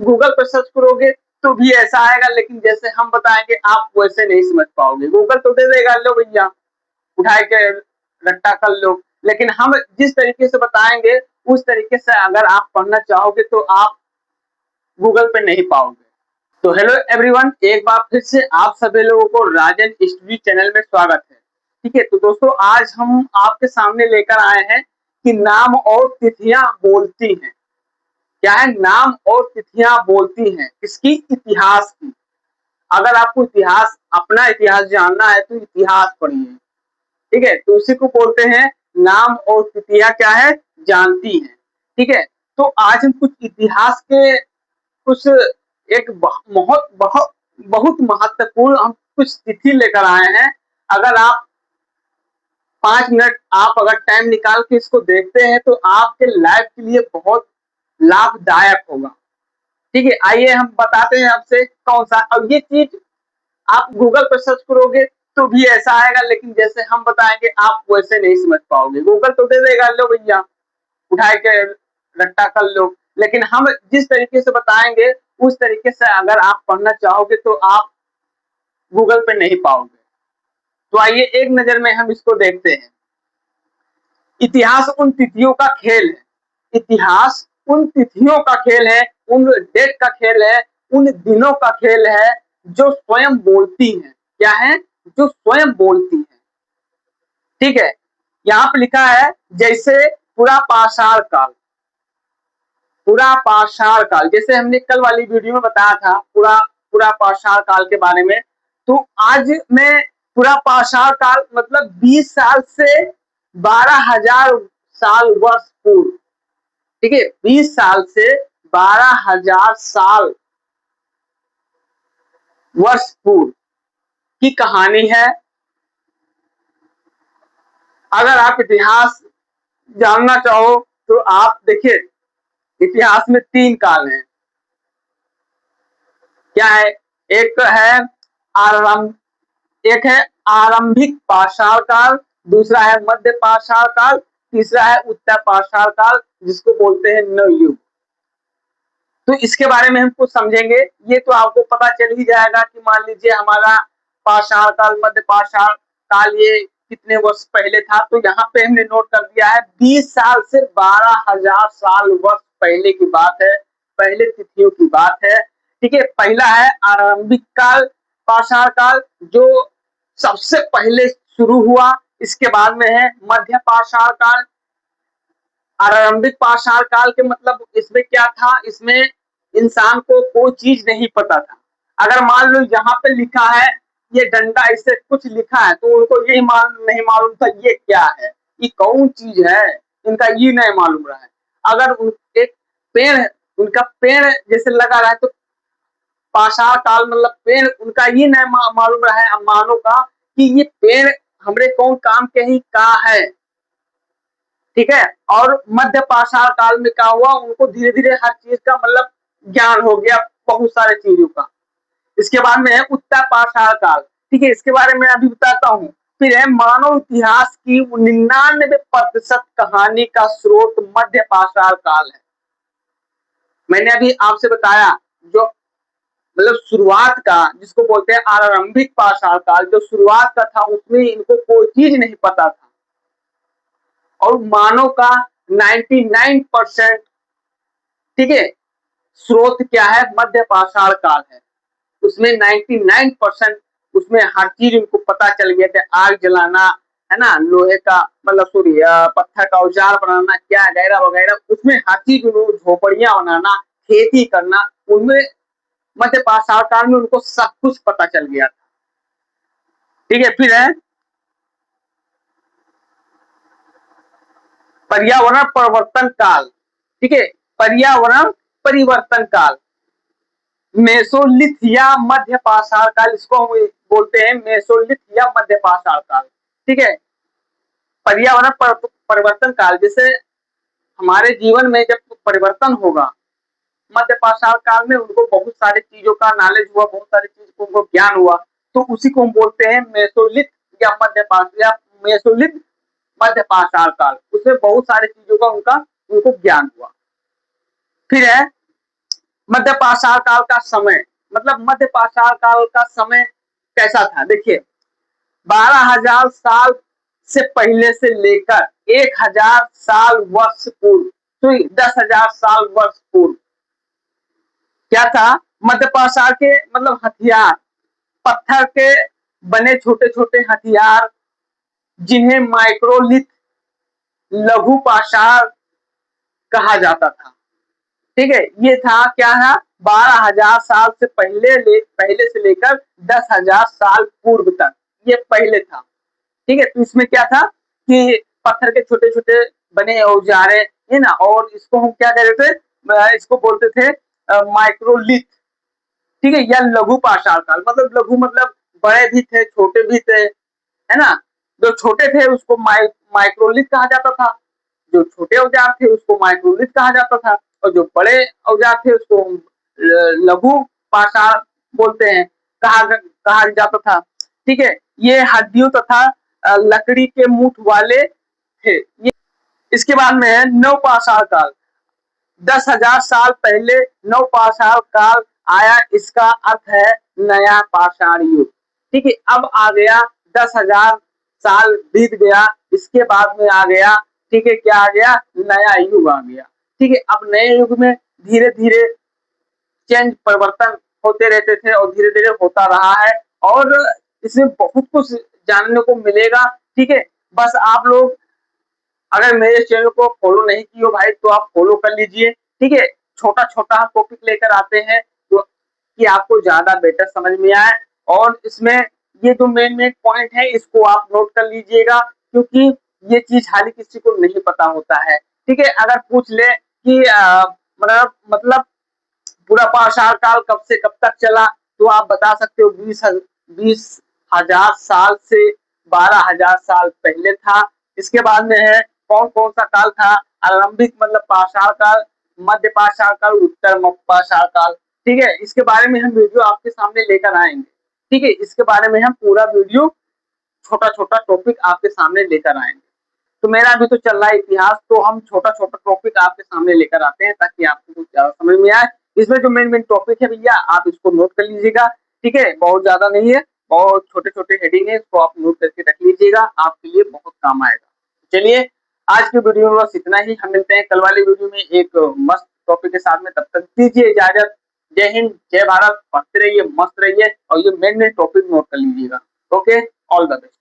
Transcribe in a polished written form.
Google पर search करोगे तो भी ऐसा आएगा, लेकिन जैसे हम बताएंगे आप वैसे नहीं समझ पाओगे। गूगल तो दे देगा, लो भैया उठाए के रट्टा कर लो, लेकिन हम जिस तरीके से बताएंगे उस तरीके से अगर आप पढ़ना चाहोगे तो आप गूगल पे नहीं पाओगे। तो हेलो एवरीवन, एक बार फिर से आप सभी लोगों को राजन स्टडी चैनल में स्वागत है। ठीक है, तो दोस्तों आज हम आपके सामने लेकर आए हैं कि नाम और तिथियां बोलती हैं। क्या है? नाम और तिथियां बोलती हैं किसकी? इतिहास की। अगर आपको इतिहास, अपना इतिहास जानना है तो इतिहास पढ़िए। ठीक है, तो उसी को बोलते हैं नाम और तिथियां क्या है? जानती हैं। ठीक है, तो आज हम कुछ इतिहास के कुछ एक बहुत बहुत बहुत महत्वपूर्ण हम कुछ तिथि लेकर आए हैं। अगर आप 5 मिनट आप अगर टाइम निकाल के इसको देखते हैं तो आपके लाइफ के लिए बहुत लाभदायक होगा। ठीक है, आइए हम बताते हैं आपसे कौन सा। अब ये चीज आप गूगल पर सर्च करोगे तो भी ऐसा आएगा, लेकिन जैसे हम बताएंगे आप वैसे नहीं समझ पाओगे। गूगल तो दे देगा, लो भैया उठाए के रट्टा कर लो, लेकिन हम जिस तरीके से बताएंगे उस तरीके से अगर आप पढ़ना चाहोगे तो आप गूगल पे नहीं पाओगे। तो आइए एक नजर में हम इसको देखते हैं। इतिहास उन तिथियों का खेल है। इतिहास उन तिथियों का खेल है, उन डेट का खेल है, उन दिनों का खेल है जो स्वयं बोलती हैं। क्या है? जो स्वयं बोलती हैं। ठीक है, यहाँ पे लिखा है जैसे पूरा पाषाण काल। पूरा पाषाण काल, जैसे हमने कल वाली वीडियो में बताया था पूरा पूरा पाषाण काल के बारे में। तो आज मैं पूरा पाषाण काल मतलब 20 साल से 12,000 साल वर्ष पूर्व। ठीक है, 20 साल से 12,000 साल वर्ष पूर्व की कहानी है। अगर आप इतिहास जानना चाहो तो आप देखिए, इतिहास में 3 काल हैं। क्या है? एक तो है आरंभ एक है आरंभिक पाषाण काल, दूसरा है मध्य पाषाण काल, तीसरा है उत्तर पाषाण काल जिसको बोलते हैं नवयुग। तो इसके बारे में हम कुछ समझेंगे। ये तो आपको पता चल ही जाएगा कि मान लीजिए हमारा पाषाण काल, मध्य पाषाण काल ये कितने वर्ष पहले था। तो यहाँ पे हमने नोट कर दिया है 20 साल से 12,000 साल वर्ष पहले की बात है, पहले तिथियों की बात है। ठीक है, पहला है आरंभिक काल, पाषाण काल जो सबसे पहले शुरू हुआ। इसके बाद में है मध्य पाषाण काल। आरंभिक पाषाण काल के मतलब इसमें क्या था? इसमें इंसान को कोई चीज नहीं पता था। अगर मान लो यहाँ पे लिखा है ये डंडा, इससे कुछ लिखा है तो उनको यही नहीं मालूम था ये क्या है, ये कौन चीज है, इनका ये नहीं मालूम रहा है। अगर एक पेड़, उनका पेड़ जैसे लगा रहा है तो पाषाण काल मतलब पेड़ उनका ये नहीं मालूम रहा है मानो का कि ये पेड़ हमरे कौन काम के ही का है। ठीक है, और मध्य पाषाण काल में क्या हुआ? उनको धीरे धीरे हर चीज का मतलब ज्ञान हो गया, बहुत सारे चीजों का। इसके बाद में है उत्तर पाषाण काल। ठीक है, इसके बारे में अभी बताता हूँ। फिर है मानव इतिहास की 99% कहानी का स्रोत मध्य पाषाण काल है। मैंने अभी आपसे बताया जो मतलब शुरुआत का, जिसको बोलते हैं आरंभिक पाषाण काल, जो शुरुआत का था उसमें इनको कोई चीज नहीं पता था। और मानव का 99%, ठीक है, स्रोत क्या है? मध्य पाषाण काल है। उसमें 99% उसमें हर चीज उनको पता चल गया था। आग जलाना है ना, लोहे का मतलब सूर्य पत्थर का औजार बनाना, क्या वगैरह वगैरह, उसमें हर चीज, झोपड़ियां बनाना, खेती करना, उनमें मध्य पाषाण काल में उनको सब कुछ पता चल गया था। ठीक है, फिर है पर्यावरण परिवर्तन काल। ठीक है, पर्यावरण परिवर्तन काल, मेसोलिथ या मध्य पाषाण काल, इसको हम बोलते हैं मेसोलिथ या मध्य पाषाण काल। ठीक है, पर्यावरण परिवर्तन काल, जैसे हमारे जीवन में जब परिवर्तन होगा, मध्य पाषाण काल में उनको बहुत सारी चीजों का नॉलेज हुआ, बहुत सारी चीज को उनको ज्ञान हुआ, तो उसी को हम बोलते हैं मेसोलिथ या मध्य पाषाण या मेसोलिथ मध्य पाषाण काल। उसमें बहुत सारी चीजों का उनको ज्ञान हुआ। फिर है मध्य पाषाण काल का समय, मतलब मध्य पाषाण काल का समय कैसा था? देखिए 12,000 साल से पहले से लेकर 1,000 साल वर्ष पूर्व, तो 10,000 साल वर्ष पूर्व क्या था? मध्य पाषाण के मतलब हथियार, पत्थर के बने छोटे छोटे हथियार, जिन्हें माइक्रोलिथ, लघु पाषाण कहा जाता था। ठीक है, ये था क्या था? 12,000 साल से पहले से लेकर 10,000 साल पूर्व तक, ये पहले था। ठीक है, तो इसमें क्या था कि पत्थर के छोटे छोटे बने औजारे है ना, और इसको हम क्या कह रहे थे? इसको बोलते थे माइक्रोलिथ। ठीक है, या लघु पाषाण काल, मतलब लघु मतलब बड़े भी थे छोटे भी थे, है ना। जो छोटे थे उसको माइक्रोलिथ कहा जाता था, जो छोटे औजार थे उसको माइक्रोलिथ कहा जाता था, और जो बड़े औजार थे उसको लघु पाषाण बोलते हैं, कहा जाता था। ठीक है, ये हड्डियों तथा लकड़ी के मुठ वाले थे। ये इसके बाद में है नवपाषाण काल। 10,000 साल पहले नवपाषाण काल आया, इसका अर्थ है नया पाषाण युग। ठीक है, अब आ गया 10,000 साल बीत गया, इसके बाद में आ गया, ठीक है, क्या आ गया? नया युग आ गया। ठीक है, अब नए युग में धीरे धीरे चेंज परिवर्तन होते रहते थे और धीरे धीरे होता रहा है, और इसमें बहुत कुछ जानने को मिलेगा। ठीक है, बस आप लोग अगर मेरे चैनल को फॉलो नहीं किए हो भाई, तो आप फॉलो कर लीजिए। ठीक है, छोटा छोटा टॉपिक लेकर आते हैं तो कि आपको ज्यादा बेटर समझ में आए, और इसमें ये जो मेन मेन पॉइंट है इसको आप नोट कर लीजिएगा, क्योंकि ये चीज हाल किसी को नहीं पता होता है। ठीक है, अगर पूछ ले कि मतलब पूरा पाषाण काल कब से कब तक चला, तो आप बता सकते हो 20,000 साल से 12,000 साल पहले था। इसके बाद में है कौन कौन सा काल था? आरंभिक मतलब पाषाण काल, मध्य पाषाण काल, उत्तर पाषाण काल। ठीक है, इसके बारे में हम वीडियो आपके सामने लेकर आएंगे। ठीक है, इसके बारे में हम पूरा वीडियो छोटा छोटा टॉपिक आपके सामने लेकर आएंगे। तो मेरा अभी तो चल रहा है इतिहास, तो हम छोटा छोटा टॉपिक आपके सामने लेकर आते हैं ताकि आपको कुछ ज्यादा समझ में आए। इसमें जो मेन मेन टॉपिक है भैया, आप इसको नोट कर लीजिएगा। ठीक है, बहुत ज्यादा नहीं है, बहुत छोटे छोटे हेडिंग है, इसको आप नोट करके रख लीजिएगा, आपके लिए बहुत काम आएगा। चलिए, आज की वीडियो में बस इतना ही। हम मिलते हैं कल वाली वीडियो में एक मस्त टॉपिक के साथ में, तब तक दीजिए इजाजत। जय हिंद, जय भारत, पढ़ते रहिए, मस्त रहिए, और ये मेन मेन टॉपिक नोट कर लीजिएगा। Okay, all the best.